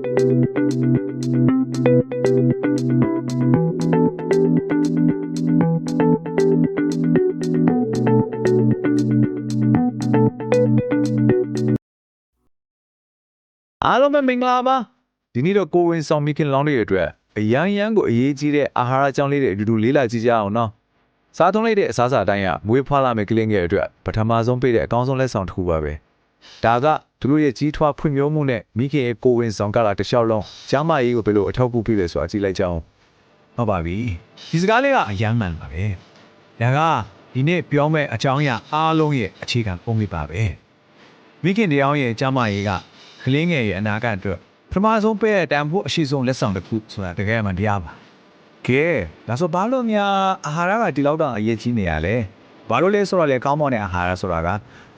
အားလုံးပဲမင်္ဂလာပါဒီနေ့တော့ကိုဝင်ဆောင်မိခင်လောင်းလေးတွေအတွက်အရန်ကိုအရေးကြီးတဲ့အာဟာရကြောင်းလေးတွေအတူတူလေးလာကြည့်ကြအောင်နော်စားသုံးလိုက်တဲ့အစားအစာတိုင်းကမွေးဖွားလာမယ့်ကလေးငယ်တွေအတွက်ပထမဆုံးပေးတဲ့အကောင်းဆုံးလက်ဆောင်တစ်ခုပါပဲဒါကသူတို့ရဲ့ကြီးထွားဖွံ့ဖြိုးမှုနဲ့မိခင်ရဲ့ကိုဝင်ဆောင်ကလာတစ်လျှောက်လုံးကျမ်းမာရေးကိုဘယ်လိုအထောက်အကူပြုလဲဆိုတာကြည့်လိုက်ကြအောင်ဟုတ်ပါပြီဒီစကားလေးကအရန်မှန်ပါပဲဒါကဒီနေ့ပြောမဲ့အကြောင်းအရာအားလုံးရဲ့အခြေခံပုံလေးပါပဲမိခင်တရားရဲ့ကျမ်းမာရေးကကလေးငယ်ရဲ့အနာဂတ်အတွက်ပထမဆုံးပေးတဲ့တန်ဖိုးအရှိဆုံးလက်ဆောင်တစ်ခုဆိုတာတကယ်မှတရားပါကဲဒါဆိုဘာလို့များအာဟာရကဒီလောက်တော့အရေးကြီးနေရလဲဘာလို့လဲဆိုတော့လေကောင်းမွန်တဲ့အာဟာရဆိုတာက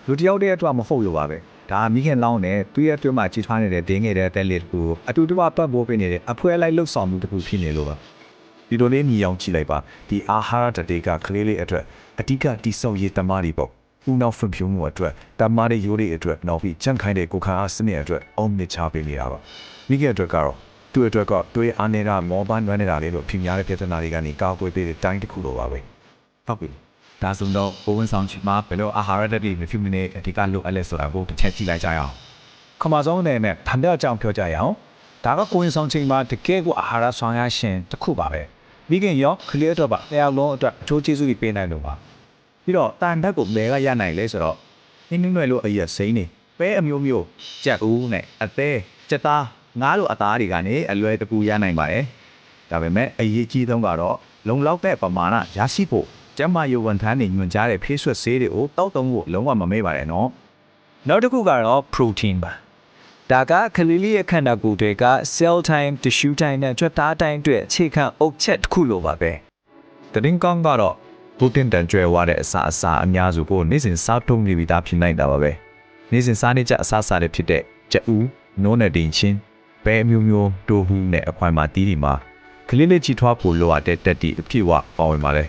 လူတစ်ယောက်တည်းအတွက်မဟုတ်လို့ပါပဲဒါမိခင်လောင်းနဲ့သူ့ရဲ့အတွင်းမှာကြီးထွားနေတဲ့ဒင်းငယ်တဲ့တက်လေးတစ်ခုအတူတူပတ်ဖို့ပေးနေတဲ့အဖွဲလိုက်လှုပ်ဆောင်မှုတစ်ခုဖြစ်နေလို့ပါဒီလိုလေးမြည်အောင်ကြည့်လိုက်ပါဒီအာဟာရတတွေကကလေးလေးအတွက်အဓိကတိဆောက်ရေးတမားတွေပေါ့ဦးနောက်ဖွံ့ဖြိုးမှုအတွက်တမားတဲ့ရိုးတွေအတွက်နောက်ပြီးကြန့်ခိုင်းတဲ့ကိုခါအားစနစ်အတွက်အောင်မြင်ချပေးနေတာပါမိခင်အတွက်ကတော့သူ့အတွက်ကတွေးအားနေတာမောပန်းနွမ်းနေတာလေးလို့ဖြစ်များတဲ့ပြဿနာတွေကနေကောက်ွယ်ပေးတဲ့တိုင်းတစ်ခုလိုပါပဲဟုတ်ပြီဒါဆိုတော့ဘဝင်ဆောင်ချင်မှာဘယ်လိုအာဟာရတွေမဖြစ်မနေအဓိကလိုအပ်လဲဆိုတာကိုတစ်ချက်ကြည့်လိုက်ကြရအောင်ခမဆုံးအနေနဲ့ဗန်တဲ့အကြောင်းပြောကြရအောင်ဒါကကိုဝင်ဆောင်ချင်မှာတကယ်ကိုအာဟာရဆောင်ရရှင်တစ်ခုပါပဲမိခင်ရောကလေးတော့ပါတရားလုံးအတွက်အချိုးကျေးဇူးတွေပေးနိုင်လို့ပါပြီးတော့တန်တက်ကိုလဲကရနိုင်လဲဆိုတော့နင်းနွယ်လို့အရက်စိမ့်နေပဲအမျိုးမျိုးကြက်ဦးနဲ့အသေးကြက်သားငါးလိုအသားတွေကနေအလွယ်တကူရနိုင်ပါတယ်ဒါပေမဲ့အရေးကြီးဆုံးကတော့လုံလောက်တဲ့ပမာဏရရှိဖို့ကျန်းမာရေးဝန်ထမ်းတွေညွှန်ကြားတဲ့ဖေးဆွတ်ဆေးတွေကိုတောက်သုံးဖို့လုံးဝမမေ့ပါနဲ့နော်နောက်တစ်ခုကတော့ protein ပါဒါကကလေးလေးရဲ့ခန္ဓာကိုယ်တွေက cell time tissue time နဲ့ကြွက်သားတိုင်းအတွက်အခြေခံအုတ်ချက်တစ်ခုလိုပါပဲတရင်ကောင်းကတော့ပူတင်တန်ကျွဲဝါတဲ့အစာအများစုကိုနေ့စဉ်စားသုံးနေပြီးသားဖြစ်နိုင်တာပါပဲနေ့စဉ်စားနေကြအစာတွေဖြစ်တဲ့ကြက်ဦးနိုးနဲ့တင်ချင်းပဲအမျိုးမျိုးတိုးဟူးနဲ့အခွိုင်မှာတီးဒီမှာကလေးလေးကြီးထွားဖို့လိုအပ်တဲ့တက်တီအဖြစ်ဝပါဝင်ပါလေ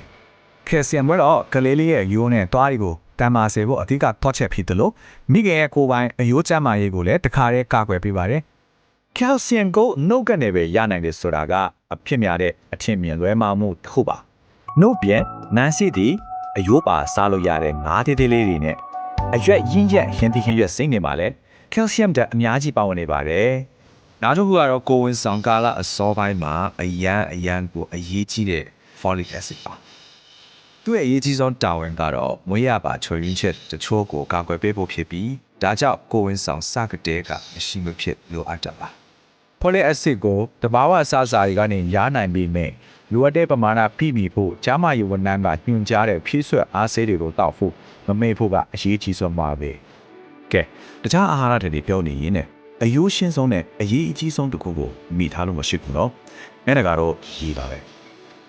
ကယ်ဆီယမ်ကတော့ကလေးလေးရဲ့ရိုးနဲ့သွားရီကိုတန်မာစေဖို့အဓိကထောက်ချက်ဖြစ်တယ်လို့မိခင်ရဲ့ကိုယ်ပိုင်အယိုးကျန်းမာရေးကိုလည်းတခါတည်းကာကွယ်ပေးပါတယ်ကယ်ဆီယမ်ကိုနှုတ်ကနေပဲရနိုင်တယ်ဆိုတာကအဖြစ်များတဲ့အထင်မြင်လွဲမှားမှုတစ်ခုပါနှုတ်ပြန်နန်းစီတီအယိုးပါစားလို့ရတဲ့ငါးသေးသေးလေးတွေနဲ့အရွက်ရင်းရက်ဟင်းသီးဟင်းရွက်စိမ့်နေပါလေကယ်ဆီယမ်ဓာတ်အများကြီးပါဝင်နေပါတယ်နောက်တစ်ခုကတော့ကိုဝင်ဆောင်ကာလအစောပိုင်းမှာအရန်ကိုအရေးကြီးတဲ့ folic acid ပါသူ့ရဲ့အရေးကြီးဆုံးတာဝန်ကတော့မွေးရပါချွေရင်းချက်တချို့ကိုကာကွယ်ပေးဖို့ဖြစ်ပြီးဒါကြောင့်ကိုဝင်ဆောင်စကတဲ့ကမရှိမဖြစ်လိုအပ်တာပါ folic acid ကိုတဘာဝအစားအစာတွေကနေရနိုင်ပြီးမြဲလိုအပ်တဲ့ပမာဏပြည့်မီဖို့ကျန်းမာရေးဝန်ထမ်းကညွှန်ကြားတဲ့ဖြည့်ဆွတ်အားဆေးတွေကိုတောက်ဖို့မမေ့ဖို့ကအရေးကြီးဆုံးပါပဲကဲတခြားအာဟာရတွေပြောနေရင်အယိုးရှင်းဆုံးနဲ့အရေးအကြီးဆုံးတစ်ခုကိုမိထားလို့မရှိဘူးနော်အဲ့ဒါကတော့ရေပါပဲ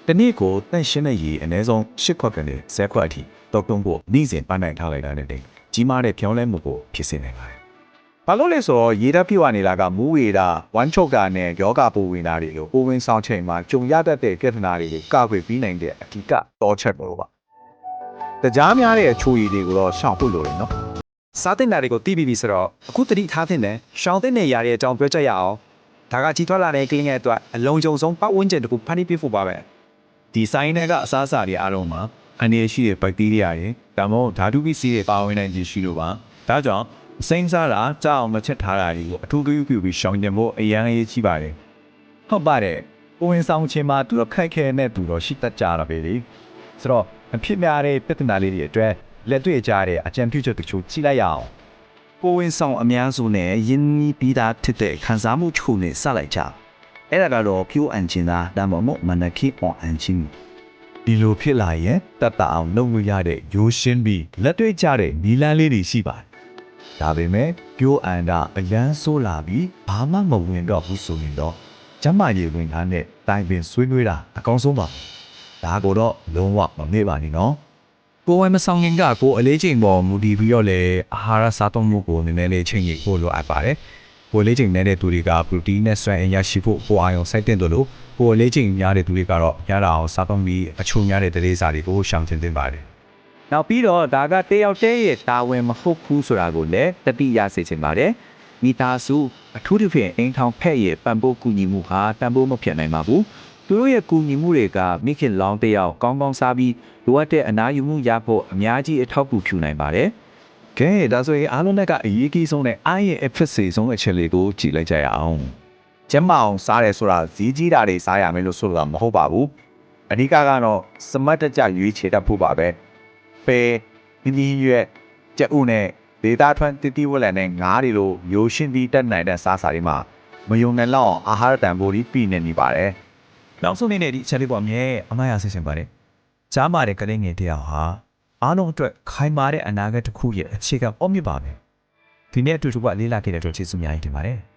တနေ့ကိုတန့်ရှင်းတဲ့ရေအနည်းဆုံး10ခွက်ကနေ10ခွက်အထိတောက်သုံးဖို့နေ့စဉ်ပန်းနိုင်ထားလိုက်တာနဲ့ကြီးမားတဲ့ပြောင်းလဲမှုကိုဖြစ်စေနိုင်ပါတယ်ဘာလို့လဲဆိုတော့ရေဓာတ်ပြည့်ဝနေတာကမူးဝေတာဝမ်းချုပ်တာနဲ့ယောဂပူဝင်တာတွေလိုကိုဝင်ဆောင်ချိန်မှာကြုံရတတ်တဲ့ပြဿနာတွေကိုကာကွယ်ပြီးနိုင်တဲ့အဓိကတော့ချက်ပေါ့ပါတကြားများတဲ့အချိုရည်တွေကိုတော့ရှောင်ဖို့လိုတယ်နော်စားတဲ့နာတွေကိုတီးပြီးပြီဆိုတော့အခုတတိထားတဲ့နဲ့ရှောင်းတဲ့နေရာရဲ့အကြောင်းပြောကြရအောင်ဒါကကြီးထွားလာတဲ့ကလေးငယ်အတွက်အလုံးစုံဆုံးပတ်ဝန်းကျင်တစ်ခုဖန်တီးပေးဖို့ပါပဲဒီဆိုင်တွေကအစားအစာတွေအားလုံးမှာအနေရှိတဲ့ဘက်တီးရီးယားတွေဒါမှမဟုတ်ဓာတုပစ္စည်းတွေပါဝင်နိုင်ခြင်းရှိလို့ပါဒါကြောင့်စိမ့်စားတာကြောက်အောင်မချက်ထားတာတွေကိုအထူးဂရုပြုပြီးရှောင်ကျဉ်ဖို့အရန်အရေးကြီးပါတယ်ဟုတ်ပါတယ်ကိုဝင်ဆောင်ခြင်းမှာသူတို့ခိုက်ခဲနဲ့သူတို့ရှိတတ်ကြတာပဲလေဆိုတော့အဖြစ်များတဲ့ပြဿနာလေးတွေအတွက်လက်တွေ့ကြတဲ့အကြံပြုချက်တချို့ကြည့်လိုက်ရအောင်ကိုဝင်ဆောင်အများစုနဲ့ယင်းနီးပြီးသားဖြစ်တဲ့ခံစားမှုချို့နဲ့စလိုက်ကြအဲ့ဒါကတော့ဖြိုးအန်ချင်တာဒါမှမဟုတ်မနခိအောင်အန်ချင်ဒီလိုဖြစ်လာရင်တတ်တအောင်လုပ်လို့ရတဲ့ရိုးရှင်းပြီးလက်တွေ့ကြတဲ့နီလန်းလေးတွေရှိပါတယ်ဒါပေမဲ့ဖြိုးအန်တာအလန်းဆိုးလာပြီးဘာမှမဝင်တော့ဘူးဆိုရင်တော့ကျမကြီးဝင်ထားတဲ့တိုင်ပင်ဆွေးနွေးတာအကောင်းဆုံးပါဒါကိုတော့လုံးဝမမေ့ပါနဲ့နော်ကိုယ်ဝိုင်းမဆောင်ရင်ကကိုအလေးချိန်ပေါ်မူတည်ပြီးတော့လေအာဟာရစားသုံးမှုကိုနည်းနည်းလေးချိန်ရဖို့လိုအပ်ပါတယ်ကိုယ်လေးချိန်နေတဲ့သူတွေကပရိုတီင်းနဲ့စွမ်းအင်ရရှိဖို့ကိုအာရုံစိုက်တဲ့တို့လို့ကိုယ်လေးချိန်များတဲ့သူတွေကတော့ရတာအောင်စားသုံးပြီးအချို့များတဲ့တရေစာတွေကိုရှောင်ကျဉ်သင့်ပါတယ်နောက်ပြီးတော့ဒါကတယောက်တည်းရဲ့တာဝန်မဟုတ်ဘူးဆိုတာကိုလည်းတတိယစေချင်ပါတယ် မိသားစုအထူးသဖြင့်အိမ်ထောင်ဖက်ရဲ့ပံ့ပိုးကူညီမှုဟာတန်ဖိုးမဖြစ်နိုင်ပါဘူးသူတို့ရဲ့ကူညီမှုတွေကမိခင်လောင်းတစ်ယောက်ကောင်းကောင်းစားပြီးလိုအပ်တဲ့အနာယူမှုရဖို့အများကြီးအထောက်အကူပြုနိုင်ပါတယ် ကဲဒါဆိုရင်အားလုံးနဲ့ကအရေးကြီးဆုံးနဲ့အားရဲ့အဖြစ်စေဆုံးအချက်လေးကိုကြည့်လိုက်ကြရအောင် ကျမအောင်စားတယ်ဆိုတာဈေးကြီးတာတွေစားရမယ်လို့ဆိုတာမဟုတ်ပါဘူးအဓိကကတော့စမတ်တကြရွေးချယ်တတ်ဖို့ပါပဲပဲဒီရွက်ကြက်ဥနဲ့ဒေတာထွန်းတတိဝလန်နဲ့ငါးတွေလိုရိုးရှင်းပြီးတက်နိုင်တဲ့စားစာတွေမှာမယုံနိုင်လောက်အာဟာရတန်ဖိုးကြီးပြည့်နေပါတယ် နောက်ဆုံးအနေနဲ့ဒီအချက်လေးပေါ်မြဲအမရဆင်ရှင်ပါတယ်။ကြားမာတဲ့ကလေးငယ်တယောက်ဟာအားလုံးအတွက်ခိုင်မာတဲ့အနာဂတ်တစ်ခုရဲ့အခြေခံအုတ်မြစ်ပါပဲ။ဒီနေ့အတူတူကလေးလာခဲ့တဲ့အတွက်ကျေးဇူးများကြီးတင်ပါတယ်။